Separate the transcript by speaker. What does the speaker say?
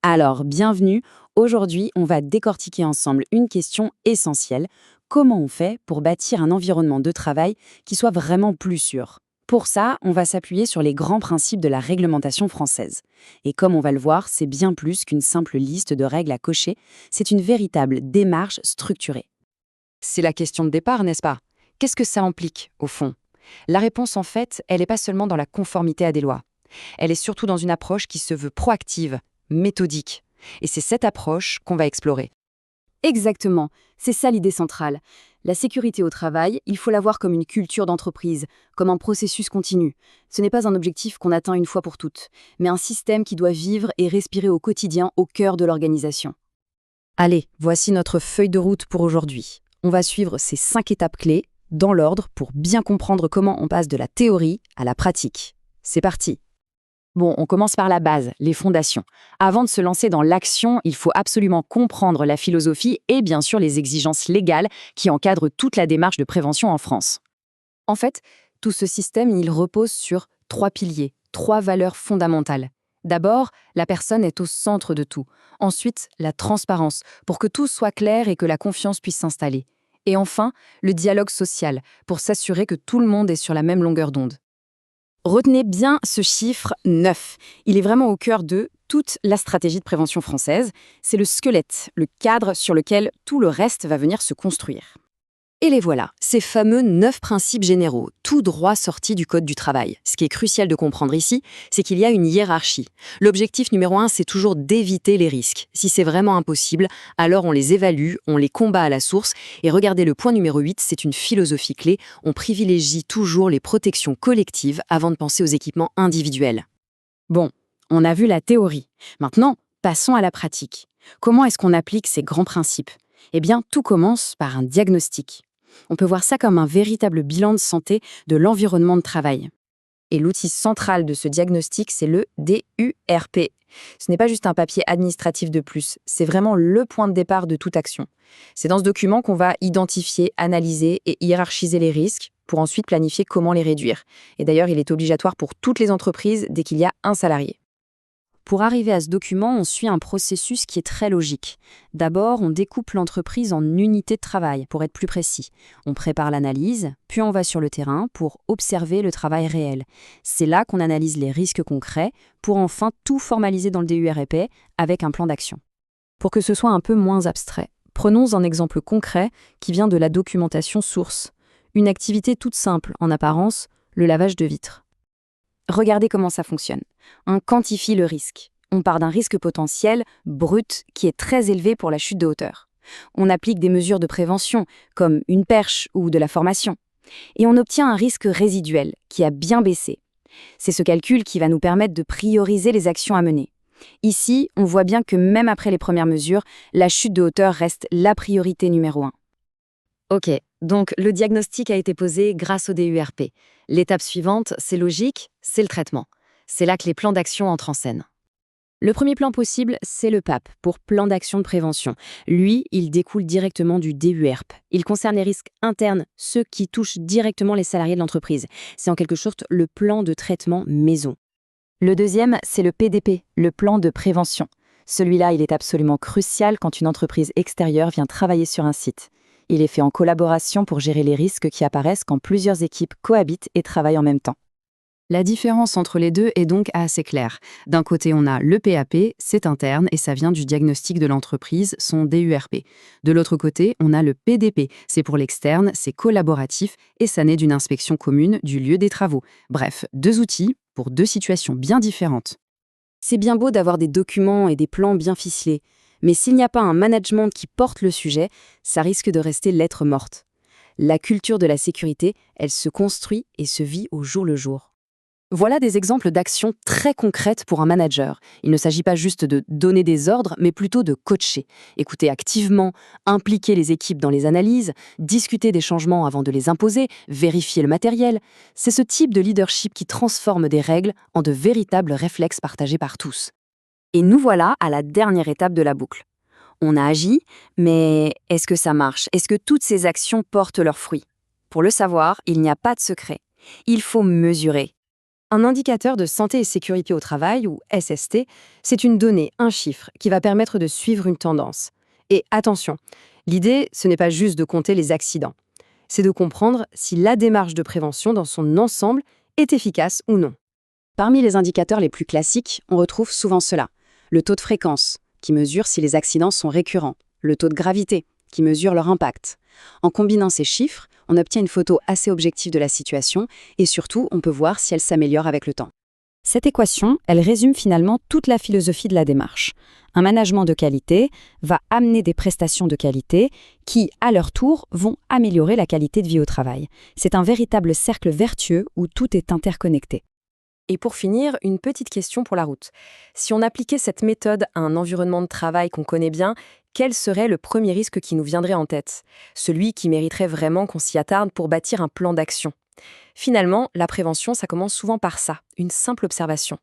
Speaker 1: Alors, bienvenue. Aujourd'hui, on va décortiquer ensemble une question essentielle. Comment on fait pour bâtir un environnement de travail qui soit vraiment plus sûr? Pour ça, on va s'appuyer sur les grands principes de la réglementation française. Et comme on va le voir, c'est bien plus qu'une simple liste de règles à cocher, c'est une véritable démarche structurée.
Speaker 2: C'est la question de départ, n'est-ce pas? Qu'est-ce que ça implique, au fond? La réponse, en fait, elle n'est pas seulement dans la conformité à des lois. Elle est surtout dans une approche qui se veut proactive, méthodique. Et c'est cette approche qu'on va explorer.
Speaker 3: Exactement, c'est ça l'idée centrale. La sécurité au travail, il faut la voir comme une culture d'entreprise, comme un processus continu. Ce n'est pas un objectif qu'on atteint une fois pour toutes, mais un système qui doit vivre et respirer au quotidien au cœur de l'organisation.
Speaker 1: Allez, voici notre feuille de route pour aujourd'hui. On va suivre ces 5 étapes clés, dans l'ordre, pour bien comprendre comment on passe de la théorie à la pratique. C'est parti! Bon, on commence par la base, les fondations. Avant de se lancer dans l'action, il faut absolument comprendre la philosophie et bien sûr les exigences légales qui encadrent toute la démarche de prévention en France. En fait, tout ce système, il repose sur 3 piliers, 3 valeurs fondamentales. D'abord, la personne est au centre de tout. Ensuite, la transparence, pour que tout soit clair et que la confiance puisse s'installer. Et enfin, le dialogue social, pour s'assurer que tout le monde est sur la même longueur d'onde. Retenez bien ce chiffre 9. Il est vraiment au cœur de toute la stratégie de prévention française. C'est le squelette, le cadre sur lequel tout le reste va venir se construire. Et les voilà, ces fameux 9 principes généraux, tout droit sortis du Code du travail. Ce qui est crucial de comprendre ici, c'est qu'il y a une hiérarchie. L'objectif numéro 1, c'est toujours d'éviter les risques. Si c'est vraiment impossible, alors on les évalue, on les combat à la source. Et regardez le point numéro 8, c'est une philosophie clé. On privilégie toujours les protections collectives avant de penser aux équipements individuels. Bon, on a vu la théorie. Maintenant, passons à la pratique. Comment est-ce qu'on applique ces grands principes? Eh bien, tout commence par un diagnostic. On peut voir ça comme un véritable bilan de santé de l'environnement de travail. Et l'outil central de ce diagnostic, c'est le DURP. Ce n'est pas juste un papier administratif de plus, c'est vraiment le point de départ de toute action. C'est dans ce document qu'on va identifier, analyser et hiérarchiser les risques pour ensuite planifier comment les réduire. Et d'ailleurs, il est obligatoire pour toutes les entreprises dès qu'il y a un salarié. Pour arriver à ce document, on suit un processus qui est très logique. D'abord, on découpe l'entreprise en unités de travail, pour être plus précis. On prépare l'analyse, puis on va sur le terrain pour observer le travail réel. C'est là qu'on analyse les risques concrets, pour enfin tout formaliser dans le DURP avec un plan d'action. Pour que ce soit un peu moins abstrait, prenons un exemple concret qui vient de la documentation source. Une activité toute simple, en apparence, le lavage de vitres. Regardez comment ça fonctionne. On quantifie le risque. On part d'un risque potentiel, brut, qui est très élevé pour la chute de hauteur. On applique des mesures de prévention, comme une perche ou de la formation. Et on obtient un risque résiduel, qui a bien baissé. C'est ce calcul qui va nous permettre de prioriser les actions à mener. Ici, on voit bien que même après les premières mesures, la chute de hauteur reste la priorité numéro 1. Ok, donc le diagnostic a été posé grâce au DURP. L'étape suivante, c'est logique, c'est le traitement. C'est là que les plans d'action entrent en scène. Le premier plan possible, c'est le PAP, pour plan d'action de prévention. Lui, il découle directement du DURP. Il concerne les risques internes, ceux qui touchent directement les salariés de l'entreprise. C'est en quelque sorte le plan de traitement maison. Le deuxième, c'est le PDP, le plan de prévention. Celui-là, il est absolument crucial quand une entreprise extérieure vient travailler sur un site. Il est fait en collaboration pour gérer les risques qui apparaissent quand plusieurs équipes cohabitent et travaillent en même temps. La différence entre les deux est donc assez claire. D'un côté, on a le PAP, c'est interne et ça vient du diagnostic de l'entreprise, son DURP. De l'autre côté, on a le PDP, c'est pour l'externe, c'est collaboratif et ça naît d'une inspection commune du lieu des travaux. Bref, 2 outils pour 2 situations bien différentes. C'est bien beau d'avoir des documents et des plans bien ficelés, mais s'il n'y a pas un management qui porte le sujet, ça risque de rester lettre morte. La culture de la sécurité, elle se construit et se vit au jour le jour. Voilà des exemples d'actions très concrètes pour un manager. Il ne s'agit pas juste de donner des ordres, mais plutôt de coacher, écouter activement, impliquer les équipes dans les analyses, discuter des changements avant de les imposer, vérifier le matériel. C'est ce type de leadership qui transforme des règles en de véritables réflexes partagés par tous. Et nous voilà à la dernière étape de la boucle. On a agi, mais est-ce que ça marche? Est-ce que toutes ces actions portent leurs fruits? Pour le savoir, il n'y a pas de secret. Il faut mesurer.
Speaker 2: Un indicateur de santé et sécurité au travail, ou SST, c'est une donnée, un chiffre, qui va permettre de suivre une tendance. Et attention, l'idée, ce n'est pas juste de compter les accidents. C'est de comprendre si la démarche de prévention dans son ensemble est efficace ou non.
Speaker 3: Parmi les indicateurs les plus classiques, on retrouve souvent cela. Le taux de fréquence, qui mesure si les accidents sont récurrents. Le taux de gravité, qui mesure leur impact. En combinant ces chiffres, on obtient une photo assez objective de la situation et surtout, on peut voir si elle s'améliore avec le temps.
Speaker 1: Cette équation, elle résume finalement toute la philosophie de la démarche. Un management de qualité va amener des prestations de qualité qui, à leur tour, vont améliorer la qualité de vie au travail. C'est un véritable cercle vertueux où tout est interconnecté.
Speaker 2: Et pour finir, une petite question pour la route. Si on appliquait cette méthode à un environnement de travail qu'on connaît bien, quel serait le premier risque qui nous viendrait en tête? Celui qui mériterait vraiment qu'on s'y attarde pour bâtir un plan d'action. Finalement, la prévention, ça commence souvent par ça, une simple observation.